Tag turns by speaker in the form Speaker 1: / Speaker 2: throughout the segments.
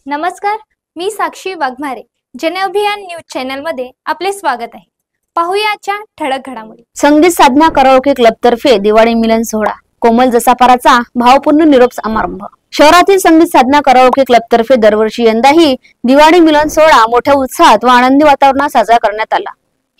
Speaker 1: नमस्कार, मी साक्षी Waghmare. जनअभियान news channel मध्ये आपले स्वागत आहे. पाहूया आजच्या ठळक घडामोडी.
Speaker 2: संगीत साधना कराओके क्लब तर्फे दिवाळी मिलन सोहळा, कोमल जसापाराचा भावपूर्ण निरोप समारंभ. शहरातील संगीत साधना कराओके क्लब तर्फे दरवर्षी यंदाही दिवाळी मिलन सोहळा मोठ्या उत्साहात व आनंदी वातावरणात साजरा करण्यात आला.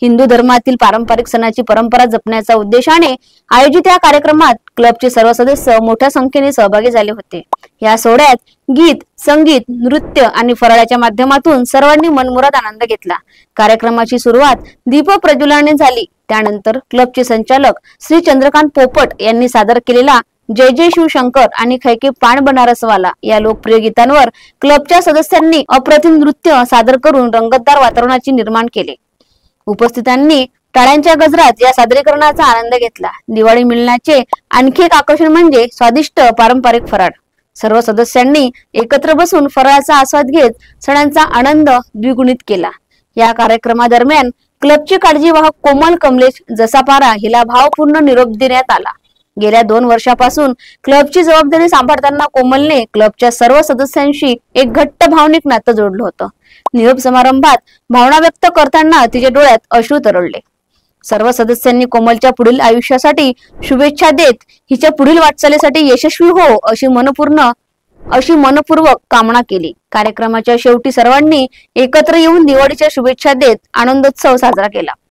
Speaker 2: हिंदू धर्मातील पारंपरिक सणाची परंपरा जपण्याच्या उद्देशाने आयोजित या कार्यक्रमात क्लबचे सर्व सदस्य मोठ्या संख्येने सहभागी झाले होते. या सोहळ्यात गीत, संगीत, नृत्य आणि फराळाच्या माध्यमातून सर्वांनी मनमुराद आनंद घेतला. कार्यक्रमाची सुरुवात दीप प्रज्वलनाने झाली. त्यानंतर क्लबचे संचालक श्री चंद्रकांत पोपट यांनी सादर केलेला जय जय शिवशंकर आणि खैके पान बनारसवाला या लोकप्रिय गीतांवर क्लबच्या सदस्यांनी अप्रतिम नृत्य सादर करून रंगतदार वातावरणाची निर्माण केले. उपस्थितांनी टाळ्यांच्या गजरात या सादरीकरणाचा आनंद घेतला. दिवाळी मिलनाचे आणखी एक आकर्षण म्हणजे स्वादिष्ट पारंपरिक फराळ. सर्व सदस्यांनी एकत्र बसून फराळाचा आस्वाद घेत सणांचा आनंद द्विगुणित केला. या कार्यक्रमादरम्यान क्लबची काळजीवाहक कोमल कमलेश जसापारा हिला भावपूर्ण निरोप देण्यात आला. गेल्या 2 वर्षापासून क्लबची जबाबदारी सांभाळताना कोमलने क्लबच्या सर्व सदस्यांशी एक घट्ट भावनिक नातं जोडलं होतं. निरोप समारंभात भावना व्यक्त करताना तिच्या डोळ्यात अश्रू तरळले. सर्व सदस्यांनी कोमलच्या पुढील आयुष्यासाठी शुभेच्छा देत हिच्या पुढील वाटचालीसाठी यशस्वी हो अशी मनपूर्वक कामना केली. कार्यक्रमाच्या शेवटी सर्वांनी एकत्र येऊन दिवाळीच्या शुभेच्छा देत आनंदोत्सव साजरा केला.